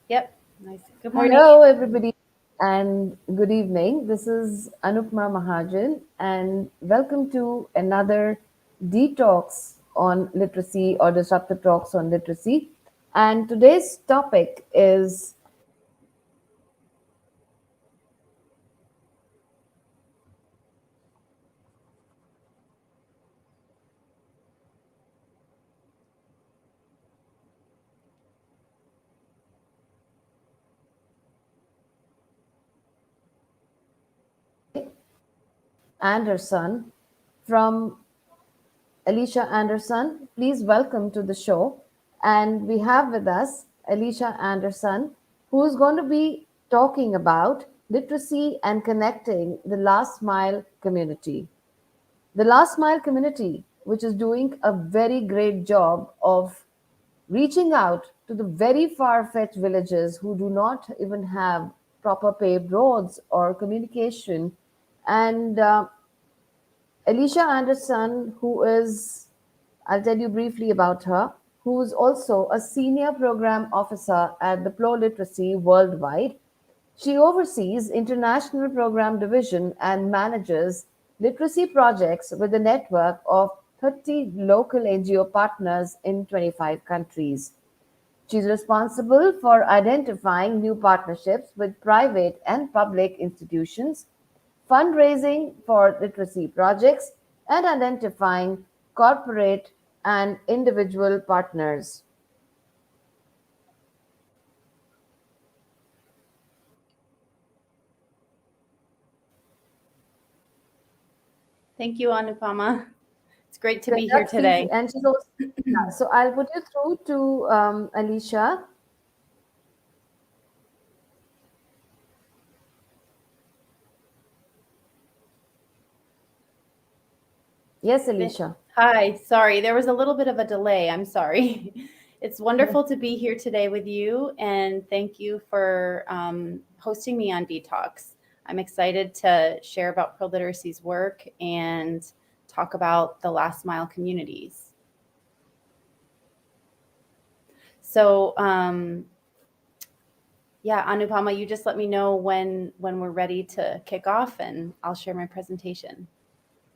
Yep. Nice. Good morning. Hello, everybody, and good evening. This is Anupma Mahajan, and welcome to another detox on literacy or disruptive talks on literacy. And today's topic is Anderson from Alesha Anderson. Please welcome to the show. And we have with us Alesha Anderson, who is going to be talking about literacy and connecting the last mile community. The last mile community, which is doing a very great job of reaching out to the very far fetched villages who do not even have proper paved roads or communication. And Alesha Anderson, I'll tell you briefly about her, who is also a senior program officer at the ProLiteracy Worldwide. She oversees international program division and manages literacy projects with a network of 30 local NGO partners in 25 countries. She's responsible for identifying new partnerships with private and public institutions, fundraising for literacy projects, and identifying corporate and individual partners. Thank you, Anupama. It's great to be here Pleasure. Please, today. and she's also, yeah, so I'll put you through to Alicia. Yes, Alicia. Hi. Sorry, there was a little bit of a delay. I'm sorry. It's wonderful to be here today with you, and thank you for hosting me on Detox. I'm excited to share about ProLiteracy's work and talk about the last mile communities. So, yeah, Anupama, you just let me know when we're ready to kick off, and I'll share my presentation.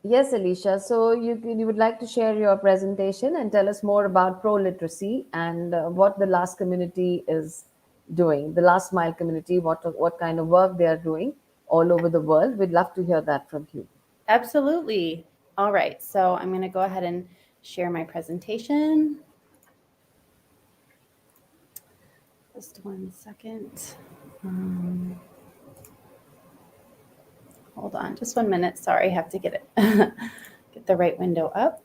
Yes, Alicia. So you would like to share your presentation and tell us more about pro literacy and what the last community is doing, the last mile community, what kind of work they are doing all over the world. We'd love to hear that from you. Absolutely. All right. So I'm going to go ahead and share my presentation. Just 1 second. Hold on, just 1 minute. Sorry, I have to get it, get the right window up.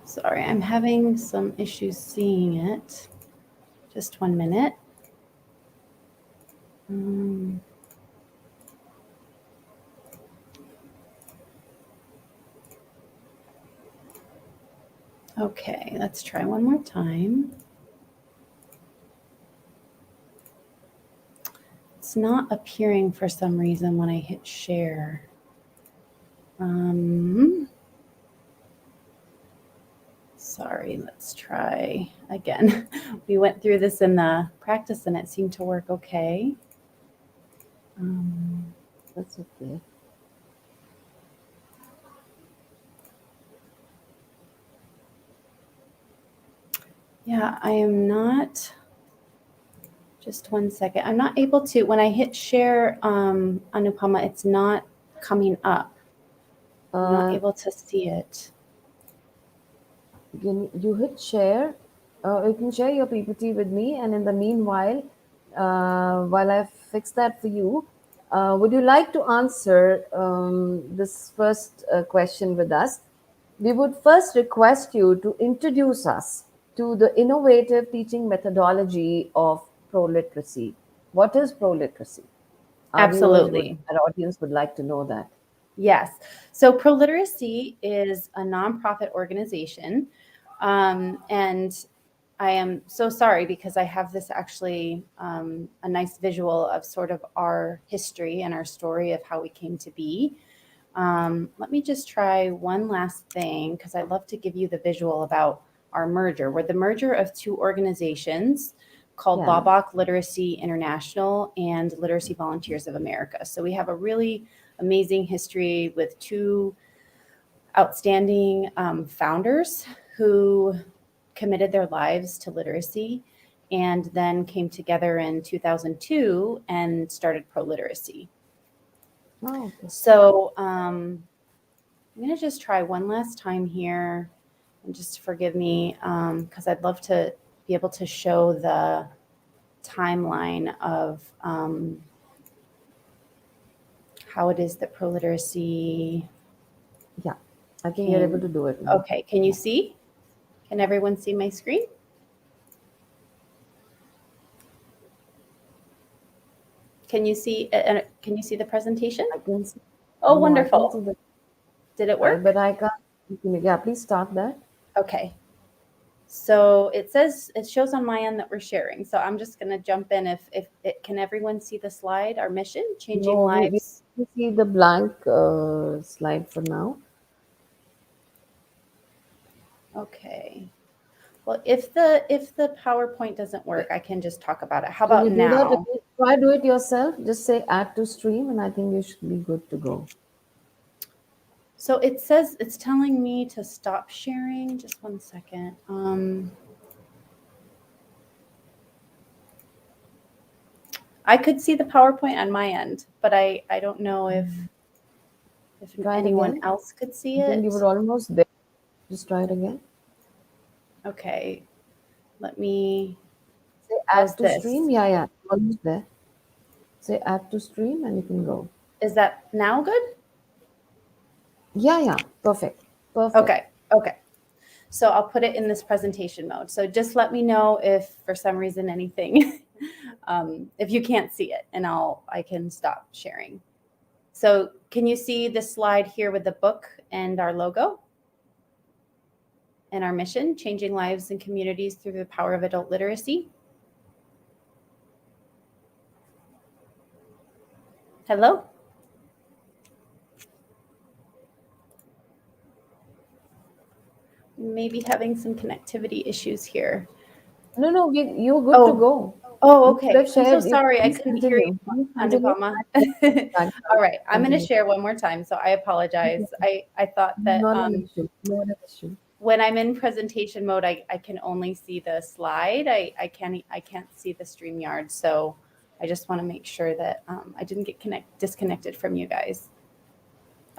Sorry, I'm having some issues seeing it. Just 1 minute. Okay, let's try one more time. It's not appearing for some reason when I hit share. Sorry, let's try again. We went through this in the practice and it seemed to work okay. That's okay. Yeah, I am not, just 1 second. I'm not able to, when I hit share, Anupama, it's not coming up. I'm not able to see it. You hit share. You can share your PPT with me, and in the meanwhile, while I fix that for you, would you like to answer this first question with us? We would first request you to introduce us to the innovative teaching methodology of pro-literacy. What is pro-literacy? Our viewers Absolutely. our audience would like to know that. Yes. So ProLiteracy is a nonprofit organization. And I am so sorry because I have this actually a nice visual of sort of our history and our story of how we came to be. Let me just try one last thing because I'd love to give you the visual about our merger. We're the merger of two organizations called Yeah. Lawbach Literacy International and Literacy Volunteers of America. So we have a really amazing history with two outstanding founders who committed their lives to literacy and then came together in 2002 and started ProLiteracy. Oh, okay. So I'm going to just try one last time here, and just forgive me because I'd love to be able to show the timeline of how it is that ProLiteracy. Yeah, I think you're able to do it now. Okay, can you see? Can everyone see my screen? Can you see? Can you see the presentation? I can see. Oh, No, wonderful! I can see the, Did it work? but I can't. Yeah, please start that. Okay. So it says, it shows on my end that we're sharing. So I'm just going to jump in. If it, can everyone see the slide? Our mission, changing No, lives. we see the blank slide for now. Okay. Well, if the PowerPoint doesn't work, I can just talk about it. How Can about you do that? now? Try do it yourself. Just say add to stream, and I think you should be good to go. So it says it's telling me to stop sharing. Just one second. I could see the PowerPoint on my end, but I don't know if Try it anyone again. else could see I think it. you were almost there. Just try it again. Okay. Let me. Say How's add to this? stream. Yeah, almost there. Say add to stream, and you can go. Is that now good? Yeah, perfect. Okay. So I'll put it in this presentation mode. So just let me know if for some reason anything, if you can't see it, and I can stop sharing. So can you see the slide here with the book and our logo? And our mission, changing lives and communities through the power of adult literacy? Hello? Maybe having some connectivity issues here. No, you're good to go. Oh, okay. I'm shared, so sorry. I please couldn't hear you, continue. Anupama. All right. I'm going to share one more time. So I apologize. I thought that Not an issue. when I'm in presentation mode, I can only see the slide. I can't see the StreamYard. So I just want to make sure that I didn't get disconnected from you guys.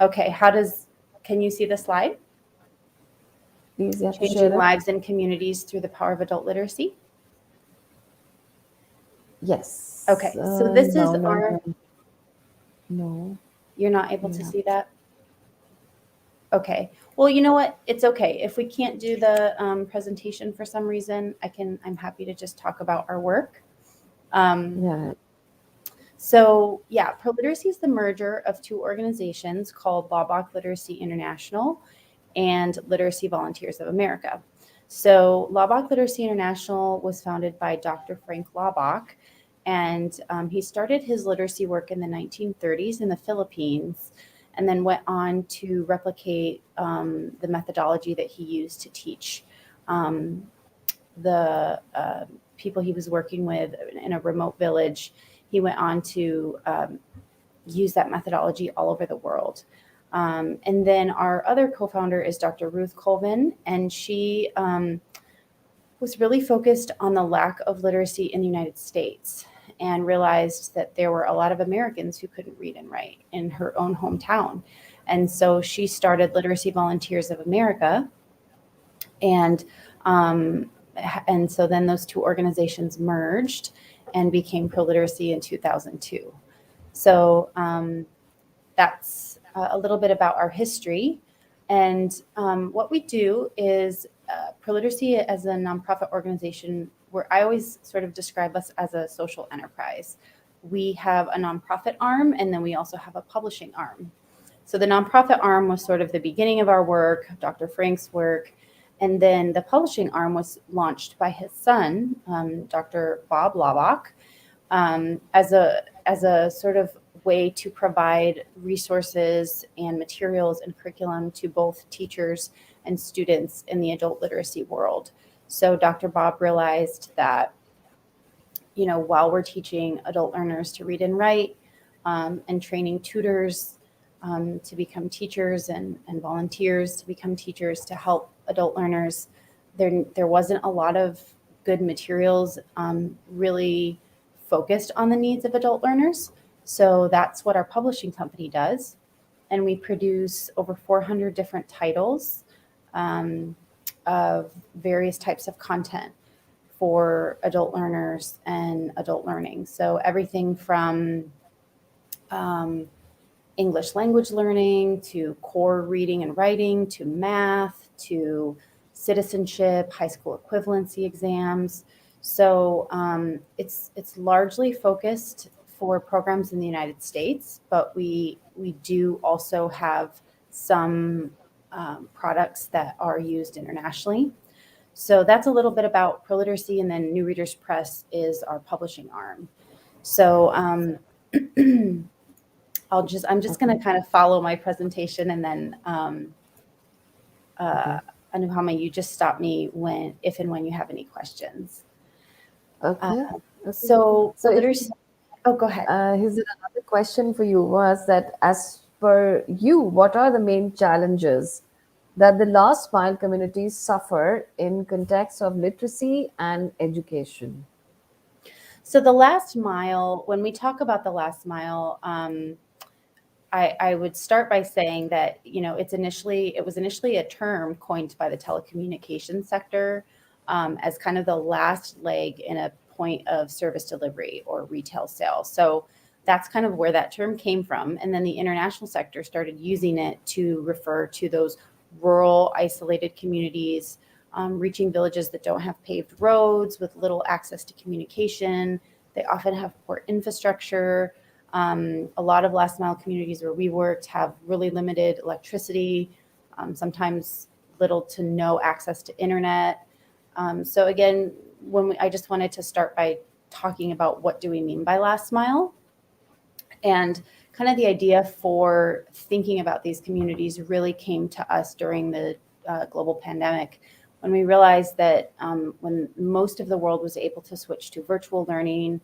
Okay. Can you see the slide? Please, Changing lives and communities through the power of adult literacy? Yes. Okay. So this is our... No. You're not able to see that? Okay. Well, you know what? It's okay. If we can't do the presentation for some reason, I'm happy to just talk about our work. So yeah, ProLiteracy is the merger of two organizations called Lawbach Literacy International and Literacy Volunteers of America. So Lawbach Literacy International was founded by Dr. Frank Lawbach, and he started his literacy work in the 1930s in the Philippines, and then went on to replicate the methodology that he used to teach the people he was working with in a remote village. He went on to use that methodology all over the world. And then our other co-founder is Dr. Ruth Colvin, and she was really focused on the lack of literacy in the United States and realized that there were a lot of Americans who couldn't read and write in her own hometown. And so she started Literacy Volunteers of America. And so then those two organizations merged and became ProLiteracy in 2002. So that's a little bit about our history. And what we do is ProLiteracy as a nonprofit organization, where I always sort of describe us as a social enterprise. We have a nonprofit arm, and then we also have a publishing arm. So the nonprofit arm was sort of the beginning of our work, Dr. Frank's work. And then the publishing arm was launched by his son, Dr. Bob Lawbach, as a sort of way to provide resources and materials and curriculum to both teachers and students in the adult literacy world. So Dr. Bob realized that, while we're teaching adult learners to read and write, and training tutors to become teachers and volunteers to become teachers to help adult learners, there wasn't a lot of good materials really focused on the needs of adult learners. So that's what our publishing company does. And we produce over 400 different titles of various types of content for adult learners and adult learning. So everything from English language learning to core reading and writing to math to citizenship, high school equivalency exams. So it's largely focused for programs in the United States, but we do also have some products that are used internationally. So that's a little bit about ProLiteracy, and then New Readers Press is our publishing arm. So I'm just going to kind of follow my presentation, and then Anuhama, you just stop me if and when you have any questions. Okay. So literacy. Oh, go ahead. Here's another question for you: was that, as per you, what are the main challenges that the last mile communities suffer in context of literacy and education? So the last mile, when we talk about the last mile, I would start by saying that, it was initially a term coined by the telecommunications sector as kind of the last leg in a point of service delivery or retail sale. So that's kind of where that term came from. And then the international sector started using it to refer to those rural, isolated communities, reaching villages that don't have paved roads with little access to communication. They often have poor infrastructure. A lot of last mile communities where we worked have really limited electricity, sometimes little to no access to internet. So again, I just wanted to start by talking about what do we mean by last mile, and kind of the idea for thinking about these communities really came to us during the global pandemic, when we realized that when most of the world was able to switch to virtual learning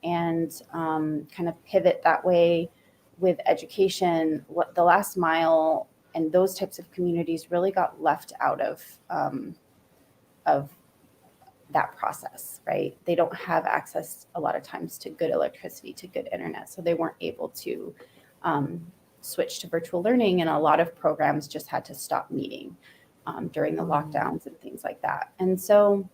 and kind of pivot that way with education, what the last mile and those types of communities really got left out of that process, right? They don't have access a lot of times to good electricity, to good internet, so they weren't able to switch to virtual learning, and a lot of programs just had to stop meeting during the lockdowns and things like that. And so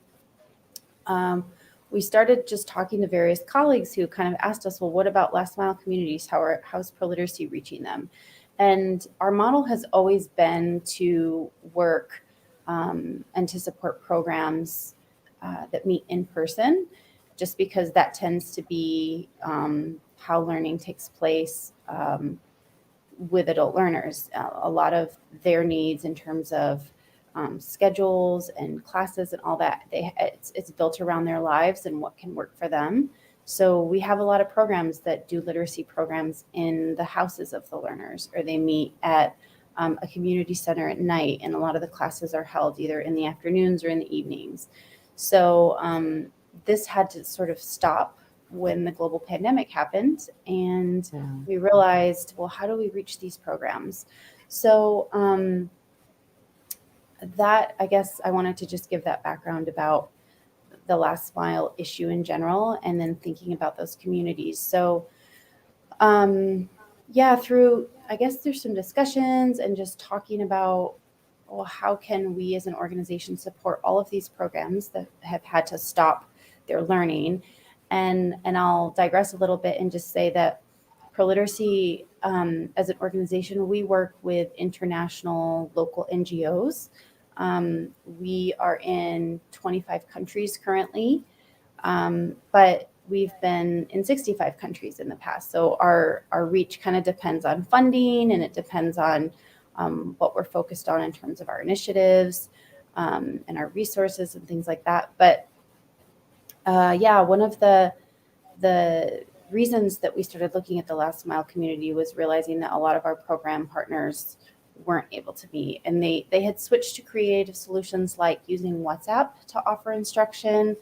we started just talking to various colleagues who kind of asked us, well, what about last mile communities? How's ProLiteracy reaching them? And our model has always been to work and to support programs that meet in person, just because that tends to be how learning takes place with adult learners. A lot of their needs in terms of schedules and classes and all that, it's built around their lives and what can work for them. So we have a lot of programs that do literacy programs in the houses of the learners, or they meet at a community center at night, and a lot of the classes are held either in the afternoons or in the evenings. So this had to sort of stop when the global pandemic happened, and we realized, well, how do we reach these programs? So that, I guess I wanted to just give that background about the last mile issue in general, and then thinking about those communities. So I guess there's some discussions and just talking about, well, how can we as an organization support all of these programs that have had to stop their learning? And I'll digress a little bit and just say that ProLiteracy, as an organization, we work with international local NGOs. We are in 25 countries currently, but we've been in 65 countries in the past. So our reach kind of depends on funding, and it depends on what we're focused on in terms of our initiatives and our resources and things like that. But one of the reasons that we started looking at the last mile community was realizing that a lot of our program partners weren't able to meet, and they had switched to creative solutions like using WhatsApp to offer instruction.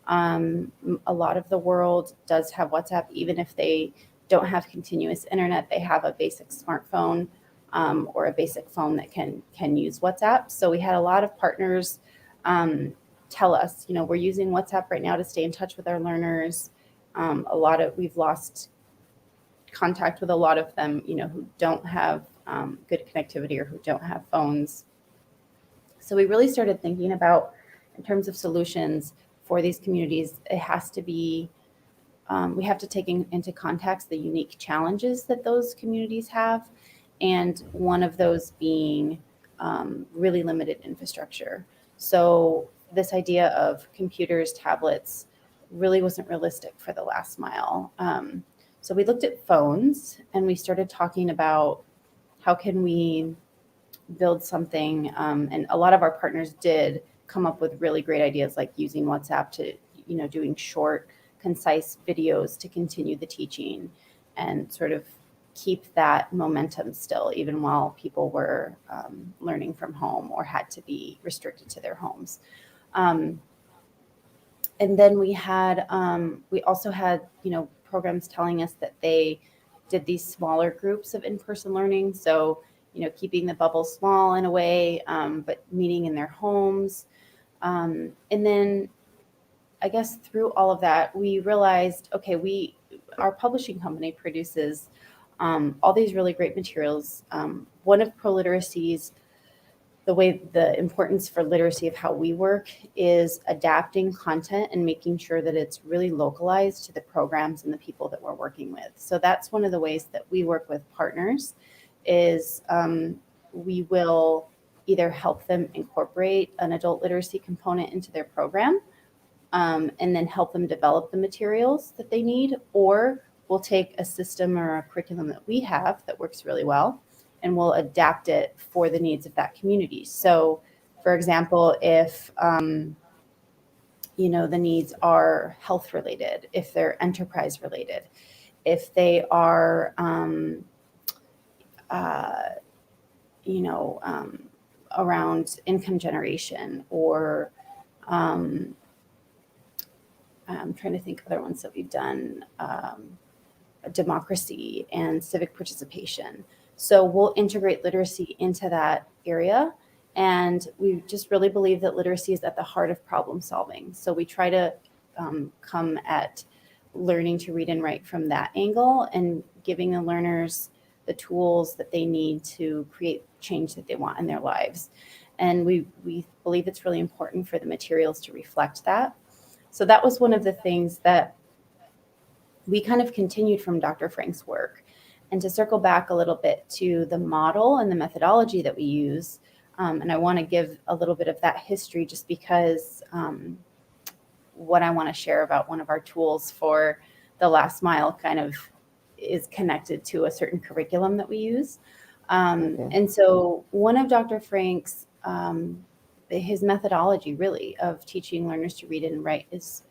A lot of the world does have WhatsApp, even if they don't have continuous internet. They have a basic smartphone or a basic phone that can use WhatsApp. So we had a lot of partners tell us, we're using WhatsApp right now to stay in touch with our learners. We've lost contact with a lot of them, who don't have good connectivity or who don't have phones. So we really started thinking about, in terms of solutions for these communities, it has to be, we have to take into context the unique challenges that those communities have. And one of those being really limited infrastructure. So this idea of computers, tablets, really wasn't realistic for the last mile. So we looked at phones and we started talking about how can we build something. And a lot of our partners did come up with really great ideas, like using WhatsApp to, doing short, concise videos to continue the teaching and sort of keep that momentum still, even while people were learning from home or had to be restricted to their homes. And then we also had, programs telling us that they did these smaller groups of in-person learning. So, keeping the bubble small in a way, but meeting in their homes. And then I guess through all of that, we realized, okay, our publishing company produces all these really great materials. One of ProLiteracy's, the importance for literacy of how we work is adapting content and making sure that it's really localized to the programs and the people that we're working with. So that's one of the ways that we work with partners is we will either help them incorporate an adult literacy component into their program and then help them develop the materials that they need, or we'll take a system or a curriculum that we have that works really well and we'll adapt it for the needs of that community. So, for example, if the needs are health related, if they're enterprise related, if they are around income generation, or I'm trying to think of other ones that we've done, democracy and civic participation. So we'll integrate literacy into that area. And we just really believe that literacy is at the heart of problem solving. So we try to come at learning to read and write from that angle and giving the learners the tools that they need to create change that they want in their lives. And we believe it's really important for the materials to reflect that. So that was one of the things that we kind of continued from Dr. Frank's work. And to circle back a little bit to the model and the methodology that we use, and I want to give a little bit of that history just because what I want to share about one of our tools for the last mile kind of is connected to a certain curriculum that we use. And so one of Dr. Frank's, his methodology really of teaching learners to read and write is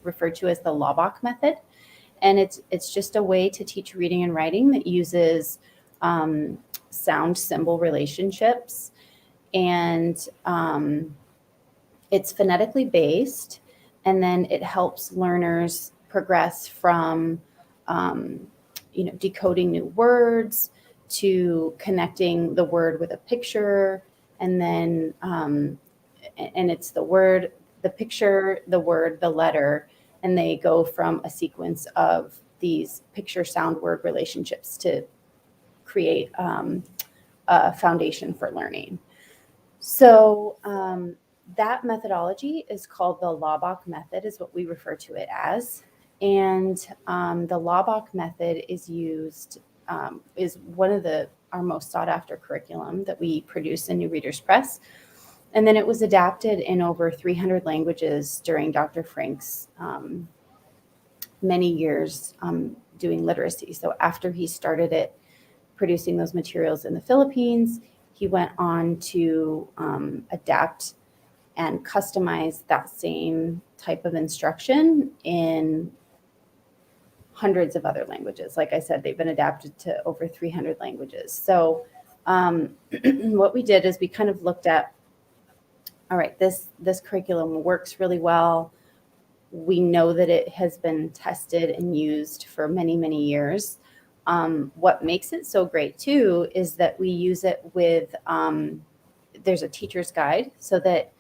referred to as the Lawbach Method. And it's just a way to teach reading and writing that uses sound symbol relationships. And it's phonetically based. And then it helps learners progress from, decoding new words to connecting the word with a picture. And then, and it's the word, the picture, the word, the letter. And they go from a sequence of these picture, sound, word relationships to create a foundation for learning. So that methodology is called the Lawbach Method, is what we refer to it as. And the Lawbach Method is used, is one of our most sought after curriculum that we produce in New Readers Press. And then it was adapted in over 300 languages during Dr. Frank's many years doing literacy. So after he started producing those materials in the Philippines, he went on to adapt and customize that same type of instruction in hundreds of other languages. Like I said, they've been adapted to over 300 languages. So what we did is we kind of looked at, all right, this curriculum works really well. We know that it has been tested and used for many, many years. What makes it so great too is that we use it with, there's a teacher's guide, so that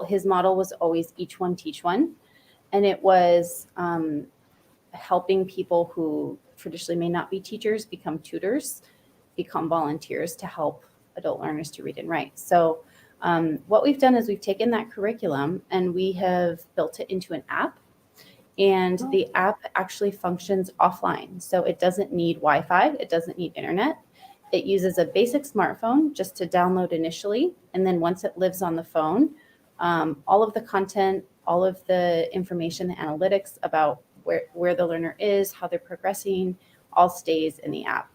his model was always each one teach one. And it was helping people who traditionally may not be teachers become tutors, become volunteers to help adult learners to read and write. So what we've done is we've taken that curriculum and we have built it into an app. And the app actually functions offline. So it doesn't need Wi-Fi, it doesn't need internet. It uses a basic smartphone just to download initially. And then once it lives on the phone, all of the content, all of the information, the analytics about where the learner is, how they're progressing, all stays in the app.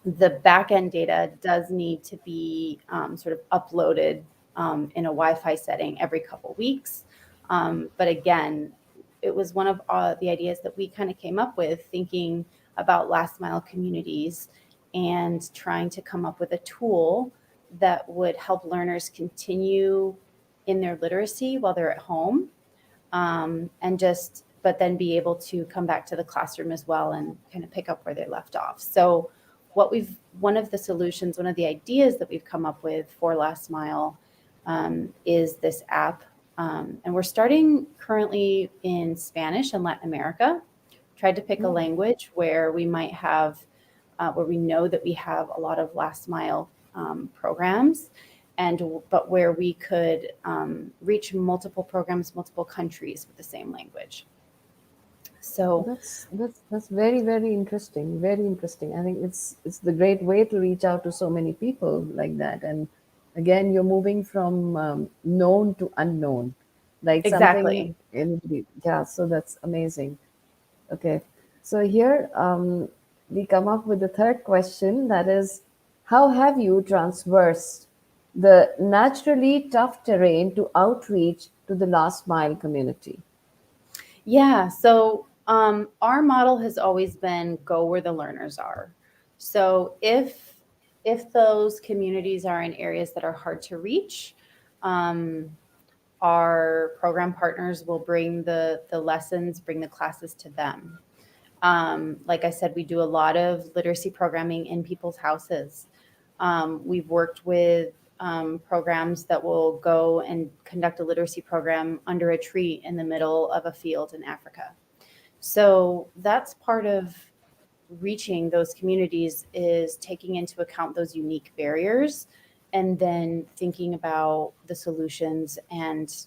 The back-end data does need to be sort of uploaded in a Wi-Fi setting every couple weeks. But again, it was one of the ideas that we kind of came up with, thinking about last mile communities and trying to come up with a tool that would help learners continue in their literacy while they're at home, but then be able to come back to the classroom as well and kind of pick up where they left off. So one of the ideas that we've come up with for last mile is this app. And we're starting currently in Spanish and Latin America. Tried to pick a language where we might have, where we know that we have a lot of last mile programs, but where we could reach multiple programs, multiple countries with the same language. So that's very, very interesting. Very interesting. I think it's the great way to reach out to so many people like that. And again, you're moving from known to unknown, like exactly. Yeah. So that's amazing. Okay. So here we come up with the third question, that is, how have you traversed the naturally tough terrain to outreach to the last mile community? Yeah. So our model has always been go where the learners are. So if those communities are in areas that are hard to reach, our program partners will bring the lessons, bring the classes to them. Like I said, we do a lot of literacy programming in people's houses. We've worked with programs that will go and conduct a literacy program under a tree in the middle of a field in Africa. So that's part of reaching those communities, is taking into account those unique barriers and then thinking about the solutions and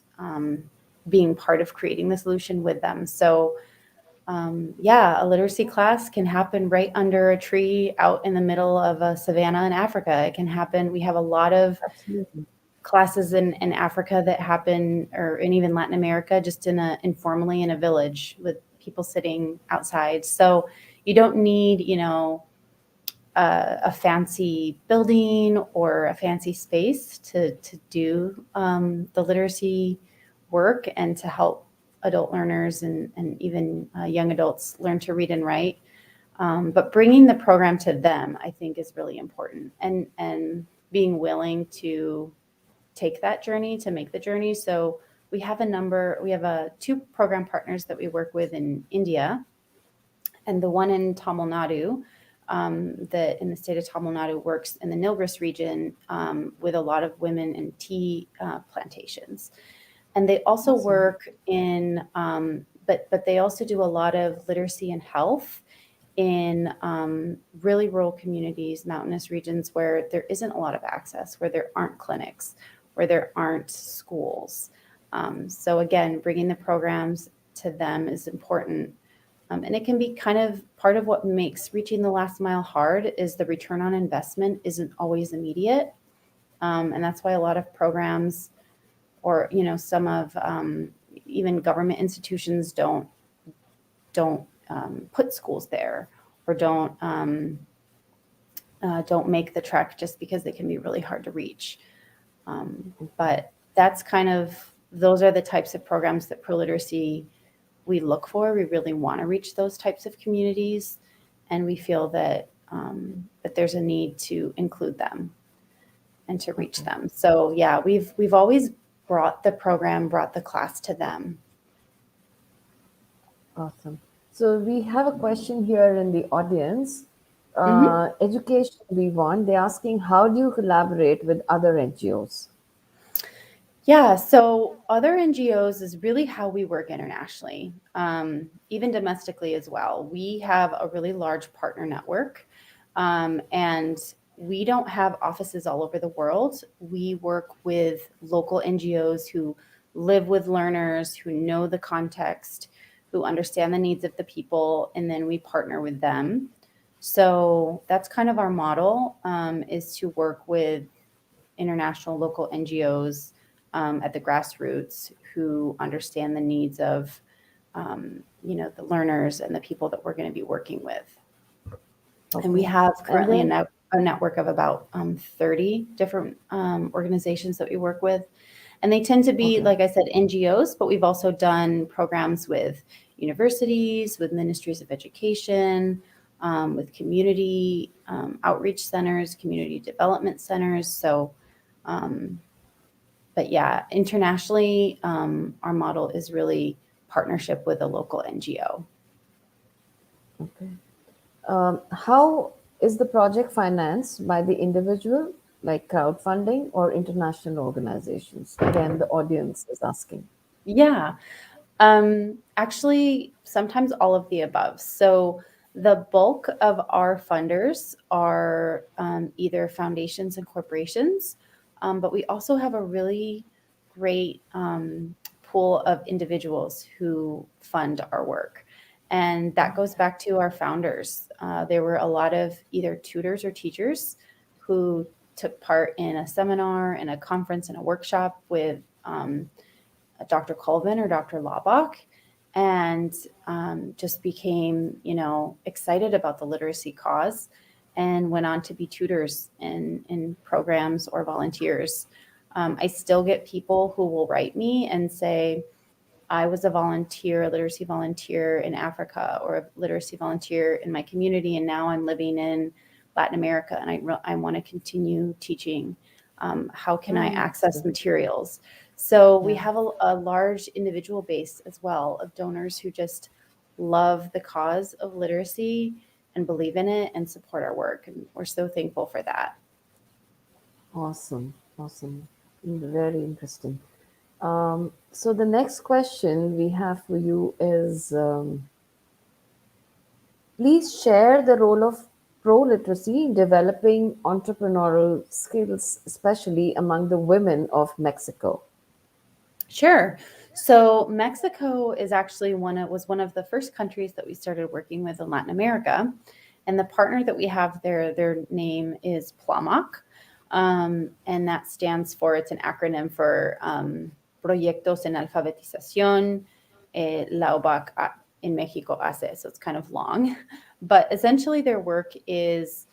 being part of creating the solution with them. So a literacy class can happen right under a tree out in the middle of a savanna in Africa. It can happen. We have a lot of Absolutely. classes in Africa that happen, or in even Latin America, just informally in a village with people sitting outside. So you don't need, a fancy building or a fancy space to do the literacy work and to help adult learners and even young adults learn to read and write. But bringing the program to them, I think, is really important, and being willing to take that journey, to make the journey. So we have two program partners that we work with in India, and the one in Tamil Nadu, that in the state of Tamil Nadu works in the Nilgiris region with a lot of women in tea plantations. And they also work in, but they also do a lot of literacy and health in really rural communities, mountainous regions where there isn't a lot of access, where there aren't clinics, where there aren't schools. So again, bringing the programs to them is important. And it can be kind of part of what makes reaching the last mile hard, is the return on investment isn't always immediate. And that's why a lot of programs, or some of even government institutions don't put schools there, or don't make the trek, just because they can be really hard to reach. But those are the types of programs that ProLiteracy we look for. We really want to reach those types of communities, and we feel that that there's a need to include them and to reach them. So yeah, we've always brought the class to them. Awesome. So we have a question here in the audience. Mm-hmm. Education we want. They're asking, how do you collaborate with other NGOs? Yeah, so other NGOs is really how we work internationally, even domestically as well. We have a really large partner network, and we don't have offices all over the world. We work with local NGOs who live with learners, who know the context, who understand the needs of the people, and then we partner with them. So that's kind of our model, is to work with international local NGOs at the grassroots who understand the needs of, the learners and the people that we're going to be working with. Okay. And we have And currently then, a network of about 30 different organizations that we work with. And they tend to be, okay. like I said, NGOs, but we've also done programs with universities, with ministries of education, with community outreach centers, community development centers. So, but yeah, internationally, our model is really partnership with a local NGO. Okay. How is the project financed by the individual, like crowdfunding or international organizations? Again, the audience is asking. Yeah. Actually, sometimes all of the above. So the bulk of our funders are either foundations and corporations, but we also have a really great pool of individuals who fund our work. And that goes back to our founders. There were a lot of either tutors or teachers who took part in a seminar, in a conference, in a workshop with Dr. Colvin or Dr. Lawbach, and just became, excited about the literacy cause and went on to be tutors in programs or volunteers. I still get people who will write me and say, I was a volunteer, a literacy volunteer in Africa, or a literacy volunteer in my community, and now I'm living in Latin America, and I want to continue teaching. How can I access materials? So we Yeah. have a large individual base as well of donors who just love the cause of literacy and believe in it and support our work. And we're so thankful for that. Awesome. Awesome. Very interesting. So the next question we have for you is, please share the role of pro literacy in developing entrepreneurial skills, especially among the women of Mexico. Sure. So Mexico is actually was one of the first countries that we started working with in Latin America. And the partner that we have there, their name is PLAMOC. And that stands for, it's an acronym for Proyectos en Alfabetización, Lawbach in Mexico hace. So it's kind of long. But essentially their work is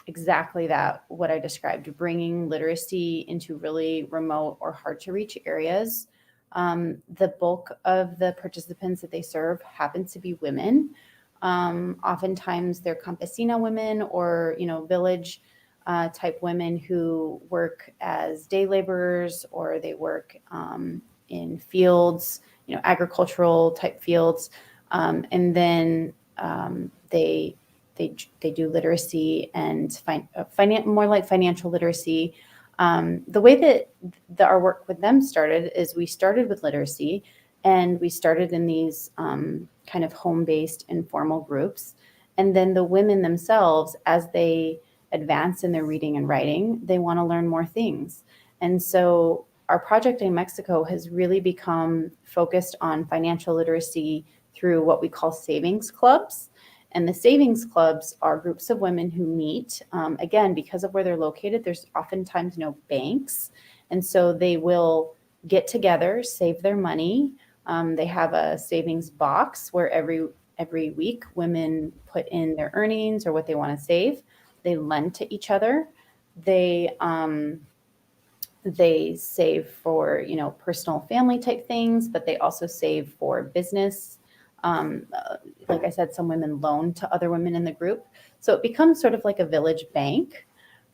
exactly that, what I described, bringing literacy into really remote or hard to reach areas. The bulk of the participants that they serve happens to be women. Oftentimes they're campesina women or, village type women who work as day laborers, or they work in fields, agricultural type fields. And then they do literacy and more like financial literacy. The way that our work with them started is we started with literacy, and we started in these kind of home-based informal groups. And then the women themselves, as they advance in their reading and writing, they want to learn more things. And so our project in Mexico has really become focused on financial literacy through what we call savings clubs. And the savings clubs are groups of women who meet. Again, because of where they're located, there's oftentimes no banks. And so they will get together, save their money. They have a savings box where every week women put in their earnings or what they want to save. They lend to each other. They They save for, personal family type things, but they also save for business. Like I said, some women loan to other women in the group. So it becomes sort of like a village bank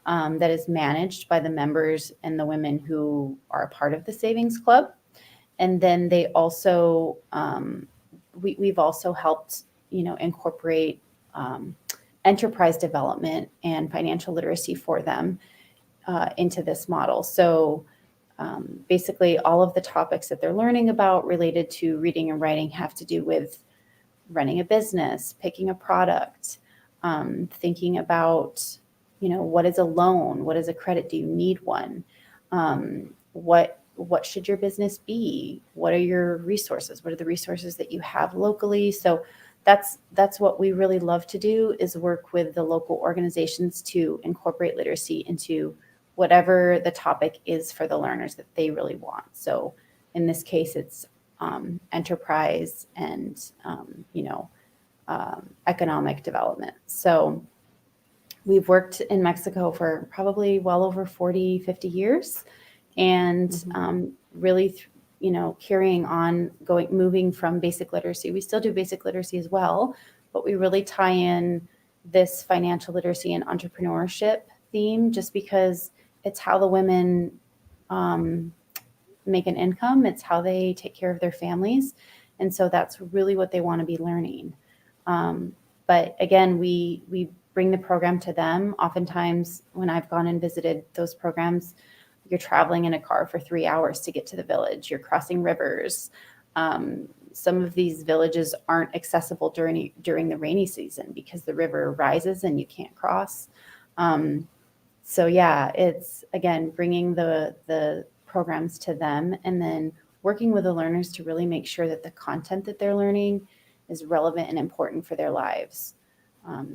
that is managed by the members and the women who are a part of the savings club. And then they also, we've also helped, incorporate enterprise development and financial literacy for them into this model. So basically all of the topics that they're learning about related to reading and writing have to do with running a business, picking a product, thinking about, what is a loan? What is a credit? Do you need one? What should your business be? What are your resources? What are the resources that you have locally? So that's what we really love to do, is work with the local organizations to incorporate literacy into whatever the topic is for the learners that they really want. So in this case, it's enterprise and, economic development. So we've worked in Mexico for probably well over 40, 50 years, and really, carrying on, moving from basic literacy. We still do basic literacy as well, but we really tie in this financial literacy and entrepreneurship theme, just because it's how the women make an income. It's how they take care of their families. And so that's really what they want to be learning. But again, we bring the program to them. Oftentimes when I've gone and visited those programs, you're traveling in a car for 3 hours to get to the village. You're crossing rivers. Some of these villages aren't accessible during the rainy season because the river rises and you can't cross. So yeah, it's, again, bringing the programs to them and then working with the learners to really make sure that the content that they're learning is relevant and important for their lives.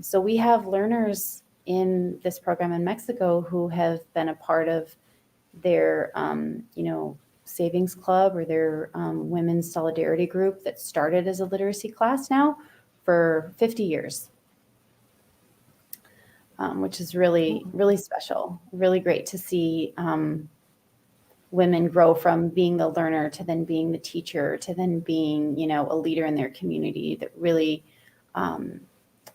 So we have learners in this program in Mexico who have been a part of their, savings club or their women's solidarity group that started as a literacy class now for 50 years. Which is really, really special, really great to see women grow from being the learner to then being the teacher to then being, a leader in their community that really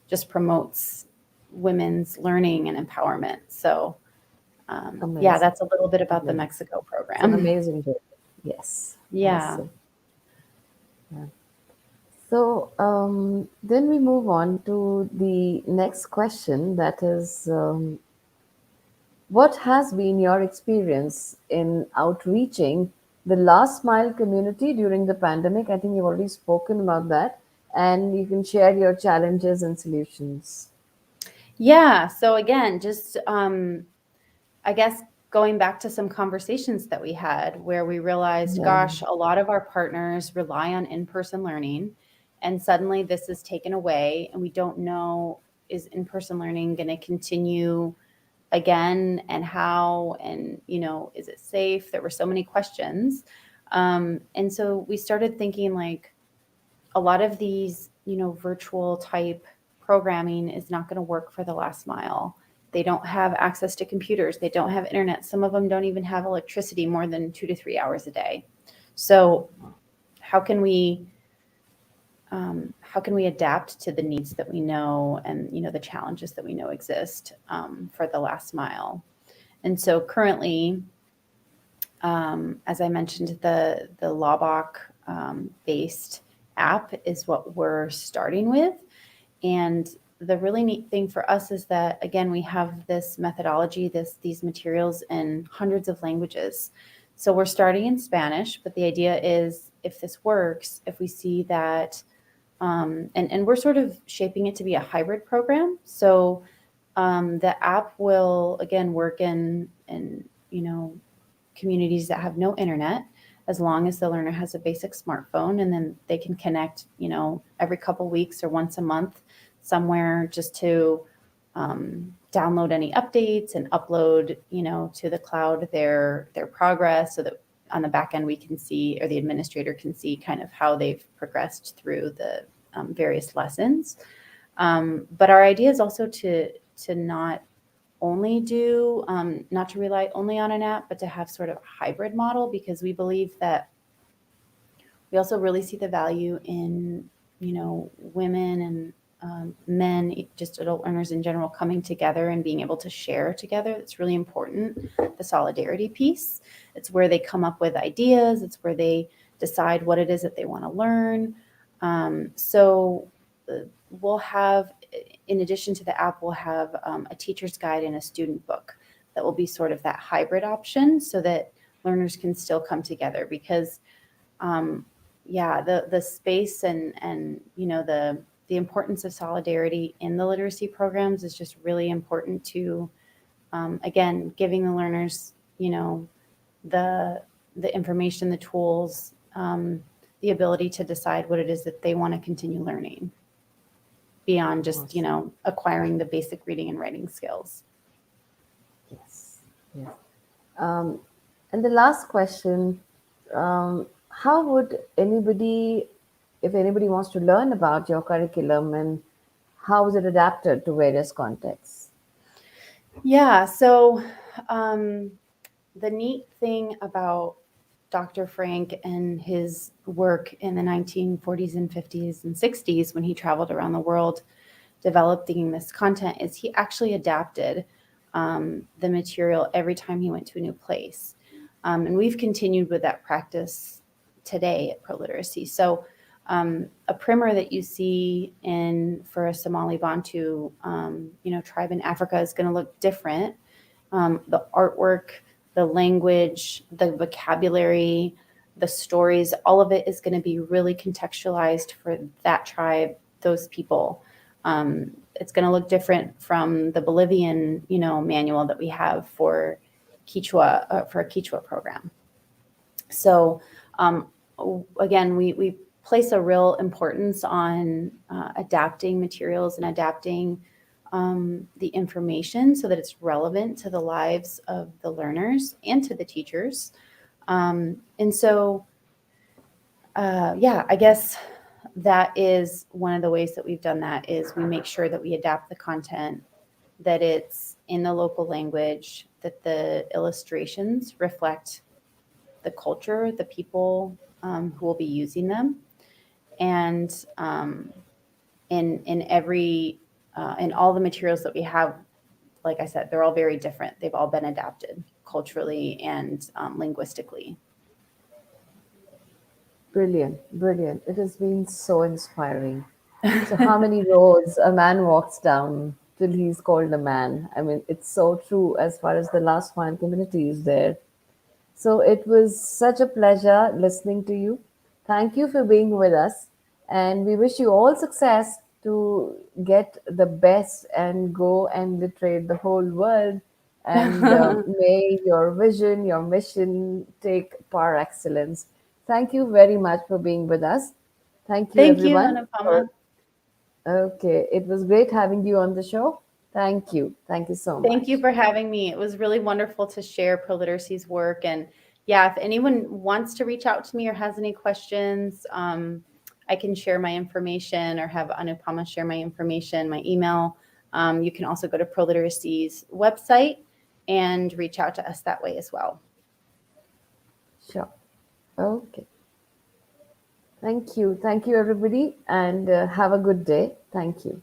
just promotes women's learning and empowerment. So yeah, that's a little bit about the Mexico program. It's an amazing journey. Yes. Yeah. Awesome. Yeah. So then we move on to the next question, that is, what has been your experience in outreaching the last mile community during the pandemic? I think you've already spoken about that, and you can share your challenges and solutions. Yeah. So again, just I guess going back to some conversations that we had where we realized, Yeah. gosh, a lot of our partners rely on in-person learning, and suddenly this is taken away, and we don't know, is in-person learning going to continue again, and how, and is it safe? There were so many questions, and so we started thinking, like, a lot of these virtual type programming is not going to work for the last mile. They don't have access to computers. They don't have internet. Some of them don't even have electricity more than 2 to 3 hours a day. So how can we adapt to the needs that we know and the challenges that we know exist for the last mile? And so currently, as I mentioned, the Lawbach based app is what we're starting with. And the really neat thing for us is that, again, we have this methodology, these materials in hundreds of languages. So we're starting in Spanish, but the idea is, if this works, if we see that, and we're sort of shaping it to be a hybrid program. So the app will, again, work in communities that have no internet, as long as the learner has a basic smartphone, and then they can connect, every couple weeks or once a month somewhere, just to download any updates and upload, to the cloud their progress, so that on the back end we can see, or the administrator can see, kind of how they've progressed through the various lessons. But our idea is also to not only do, not to rely only on an app, but to have sort of a hybrid model, because we believe that we also really see the value in, women and men, just adult learners in general, coming together and being able to share together. It's really important, the solidarity piece. It's where they come up with ideas. It's where they decide what it is that they want to learn. So we'll have, in addition to the app, we'll have a teacher's guide and a student book that will be sort of that hybrid option, so that learners can still come together. Because the space and the importance of solidarity in the literacy programs is just really important to, again, giving the learners, the information, the tools, the ability to decide what it is that they want to continue learning beyond just, acquiring the basic reading and writing skills. Yes. Yes. And the last question, how would anybody, if anybody wants to learn about your curriculum, and how is it adapted to various contexts? Yeah, so the neat thing about Dr. Frank and his work in the 1940s and 50s and 60s, when he traveled around the world developing this content, is he actually adapted the material every time he went to a new place. And we've continued with that practice today at ProLiteracy. So a primer that you see for a Somali Bantu tribe in Africa is going to look different. The artwork, the language, the vocabulary, the stories, all of it is going to be really contextualized for that tribe, those people. It's going to look different from the Bolivian, manual that we have for Quechua, for a Quechua program. So again, we place a real importance on adapting materials and adapting the information so that it's relevant to the lives of the learners and to the teachers. And so, I guess that is one of the ways that we've done that, is we make sure that we adapt the content, that it's in the local language, that the illustrations reflect the culture, the people who will be using them. And in all the materials that we have, like I said, they're all very different. They've all been adapted culturally and linguistically. Brilliant, brilliant. It has been so inspiring. So, how many roads a man walks down till he's called a man? I mean, it's so true as far as the last mile community is there. So, it was such a pleasure listening to you. Thank you for being with us. And we wish you all success to get the best and go and literate the whole world. And may your vision, your mission take par excellence. Thank you very much for being with us. Thank you, Thank you, everyone. Anupama. Okay, it was great having you on the show. Thank you. Thank you so Thank you much. for having me. It was really wonderful to share ProLiteracy's work. And yeah, if anyone wants to reach out to me or has any questions, I can share my information, or have Anupama share my information, my email. You can also go to ProLiteracy's website and reach out to us that way as well. Sure. Okay. Thank you. Thank you, everybody, and have a good day. Thank you.